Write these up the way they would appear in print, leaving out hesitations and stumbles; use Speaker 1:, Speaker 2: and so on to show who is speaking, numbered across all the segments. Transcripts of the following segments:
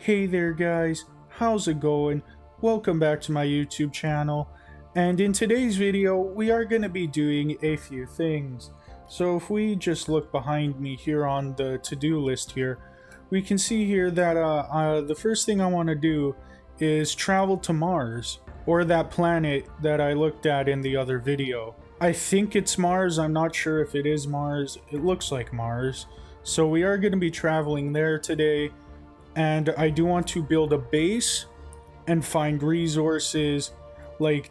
Speaker 1: Hey there guys, how's it going? Welcome back to my YouTube channel, and in today's video we are going to be doing a few things. So if we just look behind me here on the to-do list here, we can see here that the first thing I want to do is travel to Mars, or that planet that I looked at in the other video. I think it's Mars, I'm not sure if it is Mars, it looks like Mars. So we are going to be traveling there today. And I do want to build a base and find resources like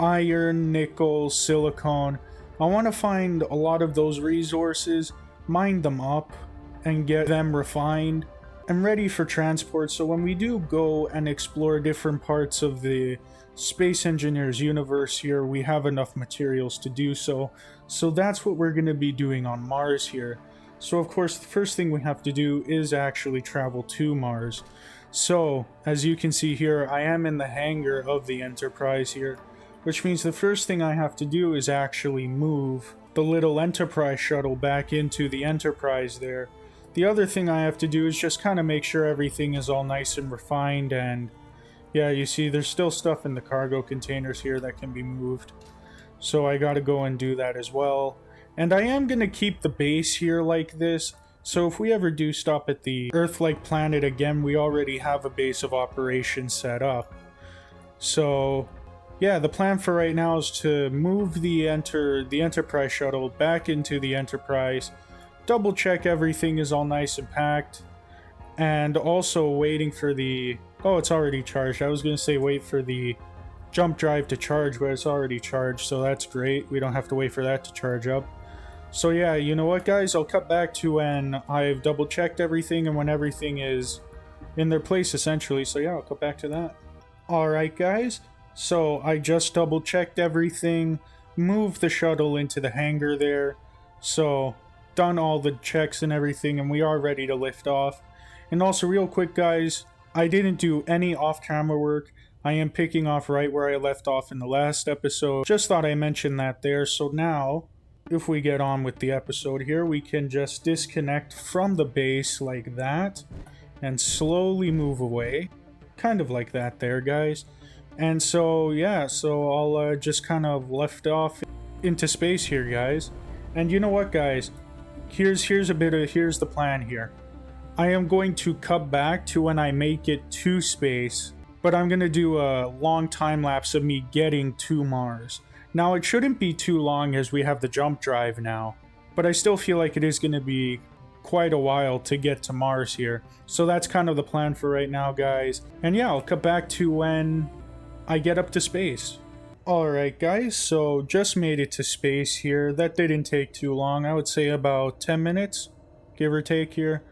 Speaker 1: iron, nickel, silicone. I want to find a lot of those resources, mine them up, and get them refined and ready for transport. So when we do go and explore different parts of the Space Engineers universe here, we have enough materials to do so. So that's what we're going to be doing on Mars here. So of course, the first thing we have to do is actually travel to Mars. So, as you can see here, I am in the hangar of the Enterprise here, which means the first thing I have to do is actually move the little Enterprise shuttle back into the Enterprise there. The other thing I have to do is just kind of make sure everything is all nice and refined, and yeah, you see there's still stuff in the cargo containers here that can be moved. So I gotta go and do that as well. And I am going to keep the base here like this, so if we ever do stop at the Earth-like planet again, we already have a base of operations set up. So, yeah, the plan for right now is to move the Enterprise shuttle back into the Enterprise, double check everything is all nice and packed, and also waiting for the... Oh, it's already charged. I was going to say wait for the jump drive to charge, but it's already charged, so that's great. We don't have to wait for that to charge up. So yeah, you know what guys, I'll cut back to when I've double checked everything and when everything is in their place essentially. So yeah, I'll cut back to that. Alright guys, so I just double checked everything, moved the shuttle into the hangar there. So done all the checks and everything, and we are ready to lift off. And also real quick guys, I didn't do any off-camera work. I am picking off right where I left off in the last episode. Just thought I mentioned that there. So now, if we get on with the episode here, we can just disconnect from the base like that and slowly move away, kind of like that there guys. And so yeah, so I'll just kind of left off into space here guys. And you know what guys, here's the plan here. I am going to cut back to when I make it to space, but I'm going to do a long time lapse of me getting to Mars. Now, it shouldn't be too long as we have the jump drive now, but I still feel like it is going to be quite a while to get to Mars here. So that's kind of the plan for right now, guys. And yeah, I'll cut back to when I get up to space. Alright guys, so just made it to space here. That didn't take too long. I would say about 10 minutes, give or take here.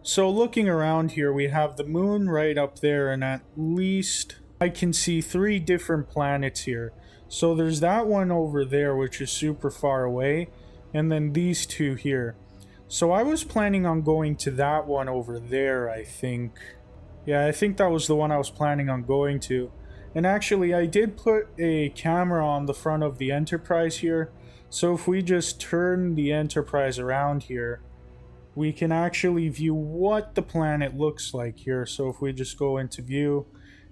Speaker 1: So looking around here, we have the moon right up there, and at least I can see 3 different planets here. So there's that one over there, which is super far away, and then these 2 here. So I was planning on going to that one over there, I think. Yeah, I think that was the one I was planning on going to. And actually, I did put a camera on the front of the Enterprise here. So if we just turn the Enterprise around here, we can actually view what the planet looks like here. So if we just go into view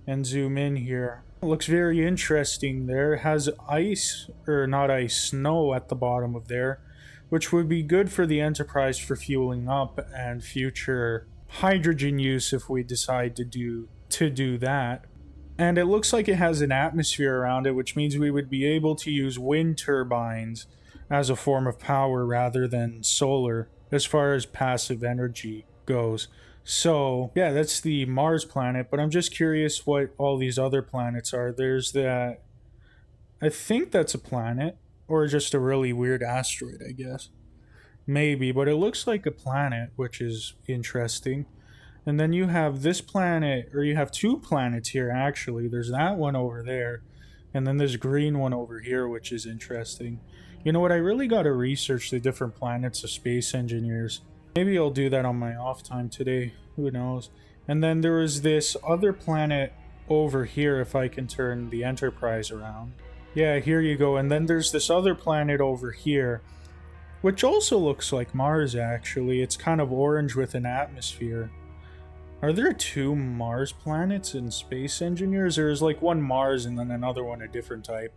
Speaker 1: and zoom in here, it looks very interesting there. It has ice, or not ice, snow at the bottom of there, which would be good for the Enterprise for fueling up and future hydrogen use if we decide to do that. And it looks like it has an atmosphere around it, which means we would be able to use wind turbines as a form of power rather than solar as far as passive energy goes. So, yeah, that's the Mars planet, but I'm just curious what all these other planets are. There's that... I think that's a planet, or just a really weird asteroid, I guess. Maybe, but it looks like a planet, which is interesting. And then you have this planet, or you have 2 planets here, actually. There's that one over there, and then this green one over here, which is interesting. You know what, I really got to research the different planets of Space Engineers. Maybe I'll do that on my off time today, who knows. And then there is this other planet over here, if I can turn the Enterprise around. Yeah, here you go. And then there's this other planet over here, which also looks like Mars actually. It's kind of orange with an atmosphere. Are there two Mars planets in Space Engineers? There's like one Mars and then another one a different type.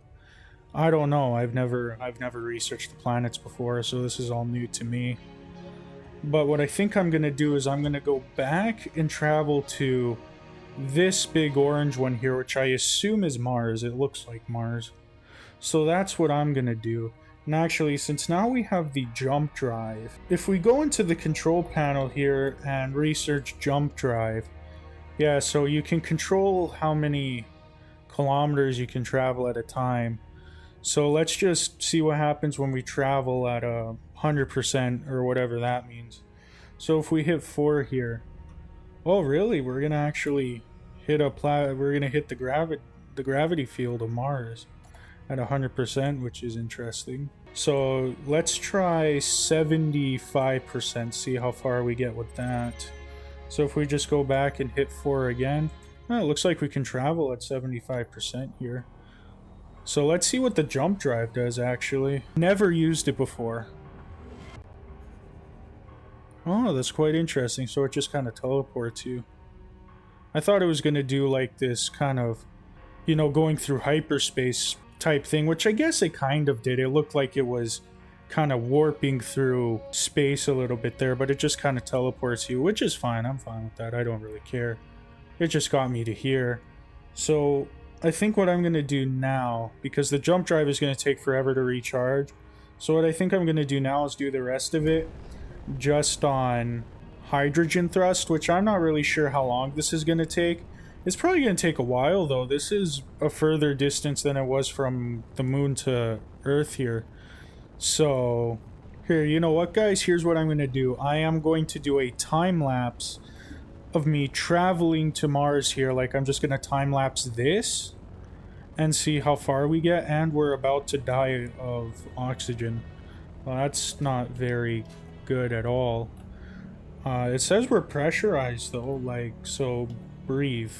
Speaker 1: I don't know. I've never researched the planets before, so this is all new to me. But what I think I'm gonna do is I'm gonna go back and travel to this big orange one here, which I assume is Mars. It looks like Mars. So that's what I'm gonna do. And actually, since now we have the jump drive, if we go into the control panel here and research jump drive, yeah, so you can control how many kilometers you can travel at a time. So let's just see what happens when we travel at 100% or whatever that means. So if we hit 4 here, oh really? We're gonna actually hit the gravity field of Mars at 100%, which is interesting. So let's try 75%, see how far we get with that. So if we just go back and hit 4 again, it looks like we can travel at 75% here. So let's see what the jump drive does actually. Never used it before. Oh, that's quite interesting. So it just kind of teleports you. I thought it was going to do like this kind of, you know, going through hyperspace type thing, which I guess it kind of did. It looked like it was kind of warping through space a little bit there, but it just kind of teleports you, which is fine. I'm fine with that. I don't really care. It just got me to here. So I think what I'm going to do now, because the jump drive is going to take forever to recharge, so what I think I'm going to do now is do the rest of it just on hydrogen thrust, which I'm not really sure how long this is going to take. It's probably going to take a while, though. This is a further distance than it was from the moon to Earth here. So, here, you know what, guys? Here's what I'm going to do. I am going to do a time-lapse of me traveling to Mars here. Like, I'm just going to time-lapse this and see how far we get. And we're about to die of oxygen. Well, that's not very good at all. It says we're pressurized, though. Like, so breathe.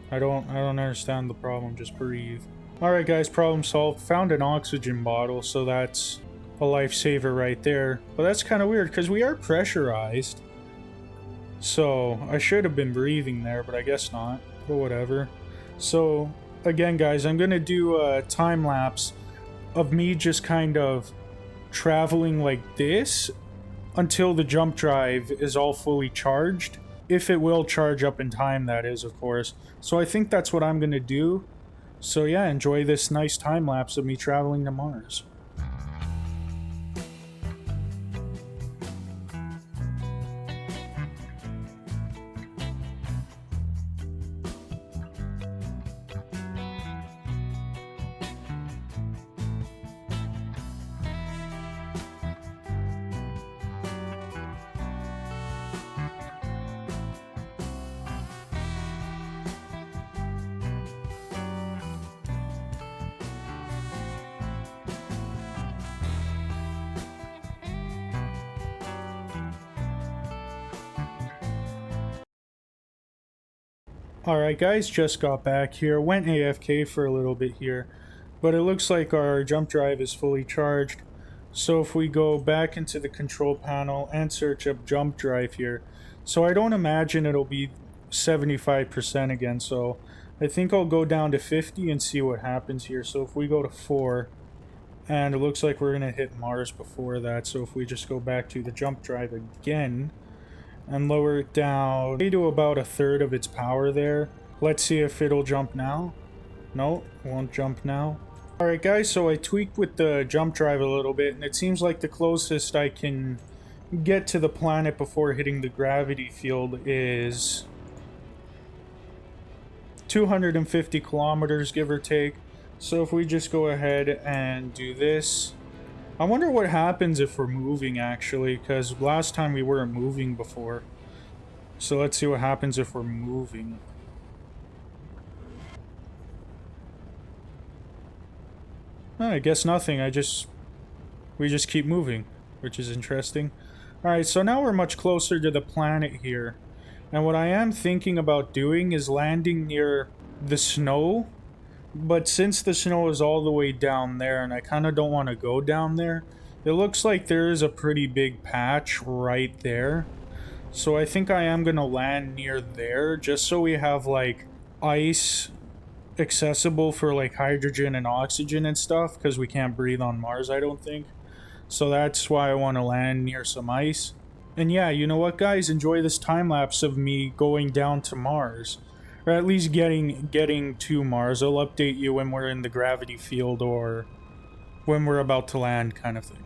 Speaker 1: I don't understand the problem. Just breathe. Alright guys, problem solved. Found an oxygen bottle, so that's a lifesaver right there. But that's kind of weird because we are pressurized. So I should have been breathing there, but I guess not. But whatever. So again guys, I'm going to do a time lapse of me just kind of traveling like this until the jump drive is all fully charged. If it will charge up in time, that is, of course. So I think that's what I'm going to do. So yeah, enjoy this nice time-lapse of me traveling to Mars. Alright guys, just got back here, went AFK for a little bit here, but it looks like our jump drive is fully charged. So if we go back into the control panel and search up jump drive here, so I don't imagine it'll be 75% again, so I think I'll go down to 50 and see what happens here. So if we go to 4, and it looks like we're going to hit Mars before that, so if we just go back to the jump drive again, and lower it down to about 1/3 of its power there. Let's see if it'll jump now. No, it won't jump now. Alright guys, so I tweaked with the jump drive a little bit, and it seems like the closest I can get to the planet before hitting the gravity field is 250 kilometers, give or take. So if we just go ahead and do this, I wonder what happens if we're moving, actually, because last time we weren't moving before. So let's see what happens if we're moving. Oh, I guess nothing. We just keep moving, which is interesting. Alright, so now we're much closer to the planet here. And what I am thinking about doing is landing near the snow. But since the snow is all the way down there, and I kind of don't want to go down there, it looks like there is a pretty big patch right there. So I think I am gonna land near there just so we have like ice accessible for like hydrogen and oxygen and stuff, because we can't breathe on Mars, I don't think. So that's why I want to land near some ice. And yeah, you know what, guys? Enjoy this time lapse of me going down to Mars, or at least getting to Mars. I'll update you when we're in the gravity field or when we're about to land, kind of thing.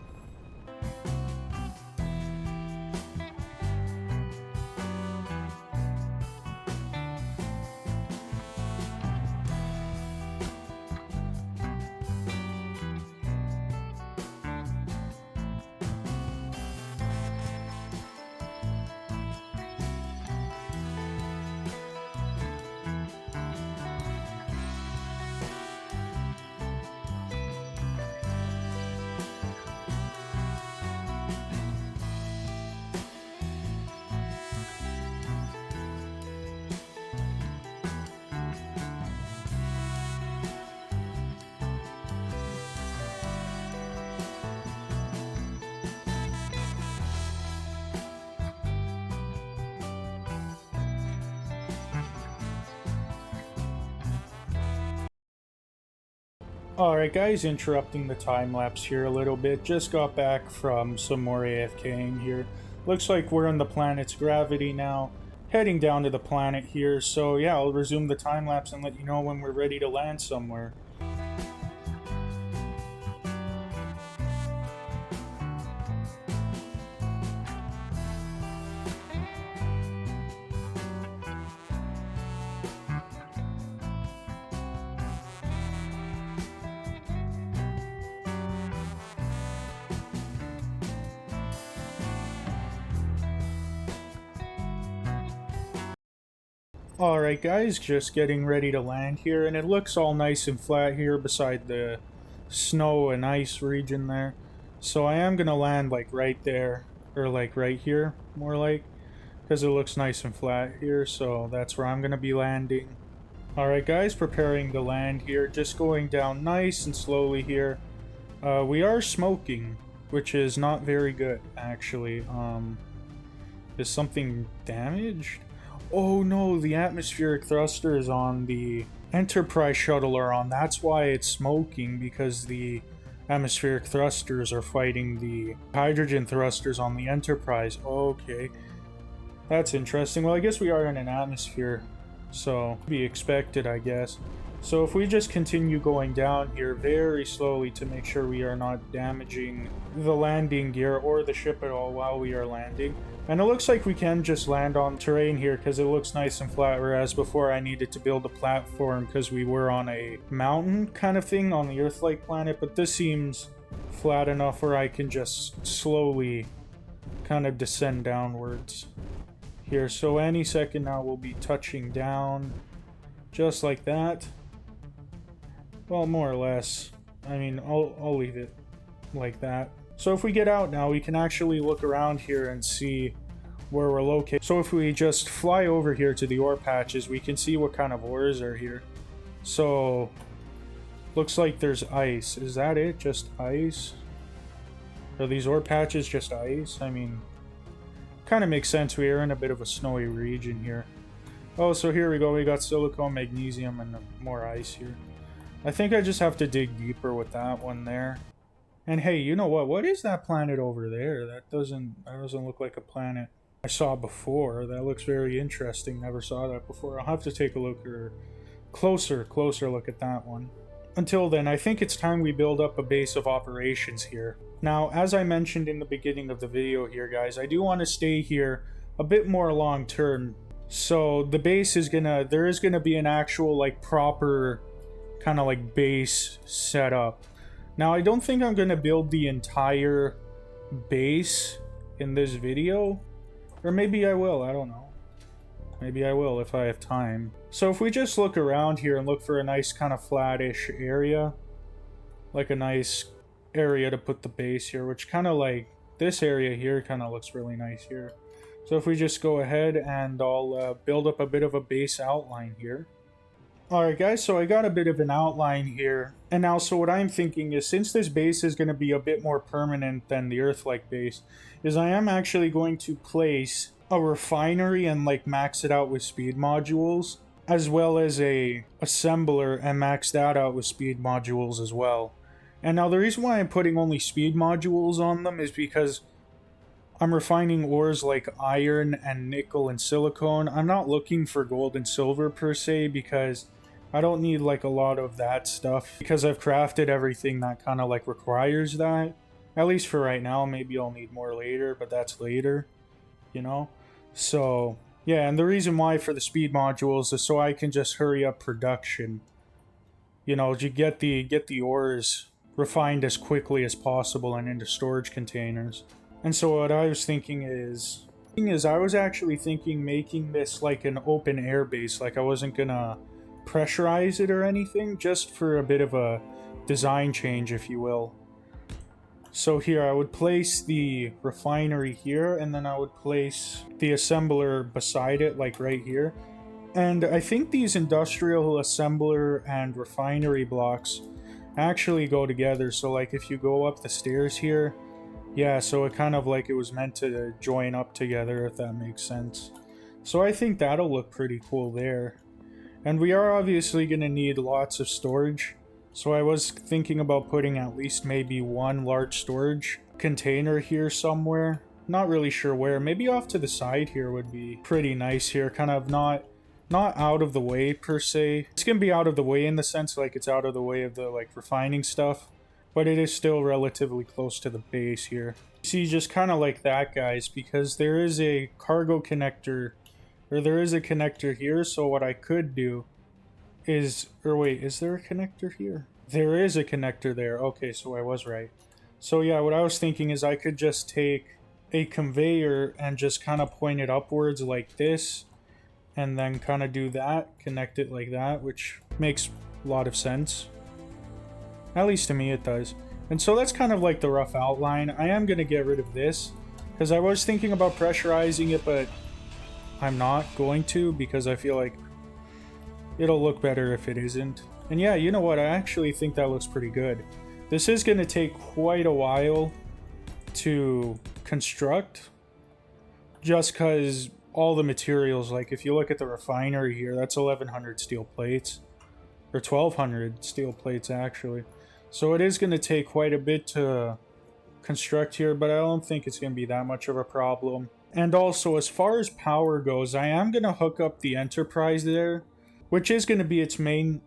Speaker 1: Alright guys, interrupting the time lapse here a little bit. Just got back from some more AFKing here. Looks like we're in the planet's gravity now. Heading down to the planet here, so yeah, I'll resume the time lapse and let you know when we're ready to land somewhere. Alright guys, just getting ready to land here, and it looks all nice and flat here beside the snow and ice region there. So I am gonna land like right there, or like right here, more like, because it looks nice and flat here, so that's where I'm gonna be landing. Alright guys, preparing to land here, just going down nice and slowly here. We are smoking, which is not very good, actually. Is something damaged? Oh no, the atmospheric thrusters on the Enterprise shuttle are on. That's why it's smoking, because the atmospheric thrusters are fighting the hydrogen thrusters on the Enterprise. Okay. That's interesting. Well, I guess we are in an atmosphere, so be expected, I guess. So if we just continue going down here very slowly to make sure we are not damaging the landing gear or the ship at all while we are landing. And it looks like we can just land on terrain here because it looks nice and flat, whereas before I needed to build a platform because we were on a mountain kind of thing on the Earth-like planet, but this seems flat enough where I can just slowly kind of descend downwards here. So any second now we'll be touching down just like that. Well, more or less. I mean, I'll leave it like that. So if we get out now, we can actually look around here and see where we're located. So if we just fly over here to the ore patches, we can see what kind of ores are here. So, looks like there's ice. Is that it? Just ice? Are these ore patches just ice? I mean, kind of makes sense. We are in a bit of a snowy region here. Oh, so here we go. We got silicon, magnesium, and more ice here. I think I just have to dig deeper with that one there. And hey, you know what? What is that planet over there? That doesn't look like a planet I saw before. That looks very interesting. Never saw that before. I'll have to take a look, or closer look at that one. Until then, I think it's time we build up a base of operations here. Now, as I mentioned in the beginning of the video here, guys, I do want to stay here a bit more long term. So the base is there is gonna be an actual like proper kind of like base setup. Now, I don't think I'm gonna build the entire base in this video, or maybe I will. I don't know. Maybe I will if I have time. So if we just look around here and look for a nice kind of flattish area, like a nice area to put the base here, which kind of like this area here kind of looks really nice here. So if we just go ahead and I'll build up a bit of a base outline here. Alright guys, so I got a bit of an outline here. And now, so what I'm thinking is, since this base is going to be a bit more permanent than the Earth-like base, is I am actually going to place a refinery and like max it out with speed modules, as well as a assembler and max that out with speed modules as well. And now the reason why I'm putting only speed modules on them is because I'm refining ores like iron and nickel and silicone. I'm not looking for gold and silver per se, because I don't need like a lot of that stuff, because I've crafted everything that kind of like requires that. At least for right now. Maybe I'll need more later, but that's later, you know? So yeah, and the reason why for the speed modules is so I can just hurry up production. You know, you get the ores refined as quickly as possible and into storage containers. And so what I was thinking is I was actually thinking making this like an open air base. Like I wasn't gonna pressurize it or anything, just for a bit of a design change, if you will. So here I would place the refinery here, and then I would place the assembler beside it, like right here. And I think these industrial assembler and refinery blocks actually go together. So like if you go up the stairs here, yeah, so it kind of like it was meant to join up together, if that makes sense. So I think that'll look pretty cool there. And we are obviously going to need lots of storage. So I was thinking about putting at least maybe one large storage container here somewhere. Not really sure where. Maybe off to the side here would be pretty nice here. Kind of not out of the way per se. It's going to be out of the way in the sense like it's out of the way of the like refining stuff. But it is still relatively close to the base here. See, just kind of like that, guys, because there is a cargo connector, or there is a connector here. So what I could do is, or wait, is there a connector here? There is a connector there. Okay, so I was right. So yeah, what I was thinking is I could just take a conveyor and just kind of point it upwards like this, and then kind of do that, connect it like that, which makes a lot of sense. At least to me it does. And so that's kind of like the rough outline. I am going to get rid of this, because I was thinking about pressurizing it, but I'm not going to, because I feel like it'll look better if it isn't. And yeah, you know what? I actually think that looks pretty good. This is going to take quite a while to construct, just because all the materials, like if you look at the refinery here, that's 1100 steel plates, or 1200 steel plates actually. So it is going to take quite a bit to construct here, but I don't think it's going to be that much of a problem. And also, as far as power goes, I am going to hook up the Enterprise there, which is going to be its main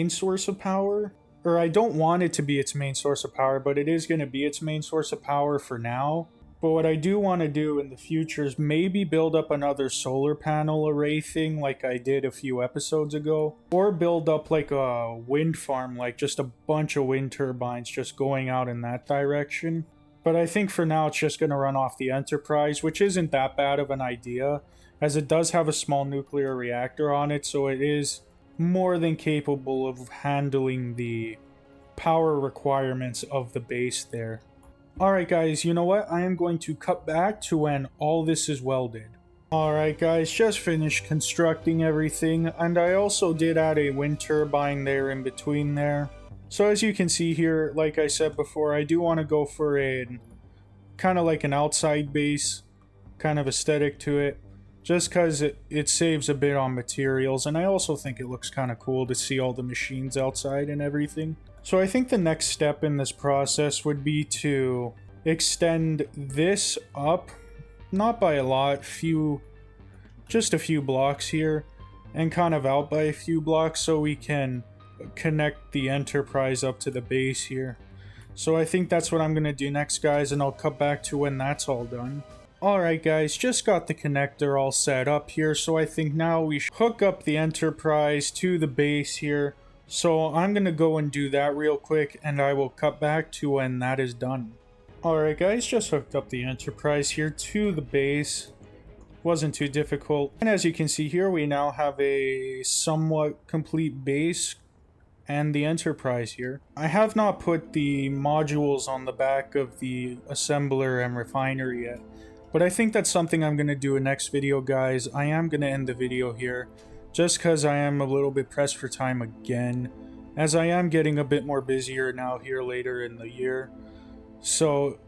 Speaker 1: source of power. Or I don't want it to be its main source of power, but it is going to be its main source of power for now. But what I do want to do in the future is maybe build up another solar panel array thing like I did a few episodes ago. Or build up like a wind farm, like just a bunch of wind turbines just going out in that direction. But I think for now it's just going to run off the Enterprise, which isn't that bad of an idea, as it does have a small nuclear reactor on it, so it is more than capable of handling the power requirements of the base there. Alright guys, you know what? I am going to cut back to when all this is welded. Alright guys, just finished constructing everything, and I also did add a wind turbine there in between there. So as you can see here, like I said before, I do want to go for a kind of like an outside base kind of aesthetic to it, just because it saves a bit on materials, and I also think it looks kind of cool to see all the machines outside and everything. So I think the next step in this process would be to extend this up, not by a lot, just a few blocks here, and kind of out by a few blocks so we can connect the Enterprise up to the base here. So I think that's what I'm going to do next, guys, and I'll cut back to when that's all done. Alright guys, just got the connector all set up here, so I think now we should hook up the Enterprise to the base here. So I'm going to go and do that real quick, and I will cut back to when that is done. Alright guys, just hooked up the Enterprise here to the base. Wasn't too difficult. And as you can see here, we now have a somewhat complete base and the Enterprise here. I have not put the modules on the back of the assembler and refinery yet, but I think that's something I'm going to do in next video, guys. I am going to end the video here, just because I am a little bit pressed for time again, as I am getting a bit more busier now here later in the year. So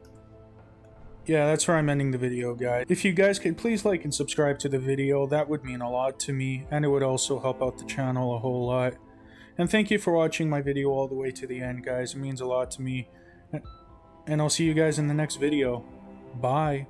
Speaker 1: Yeah, that's where I'm ending the video, guys. If you guys could please like and subscribe to the video, that would mean a lot to me, and it would also help out the channel a whole lot. And thank you for watching my video all the way to the end, guys. It means a lot to me. And I'll see you guys in the next video. Bye.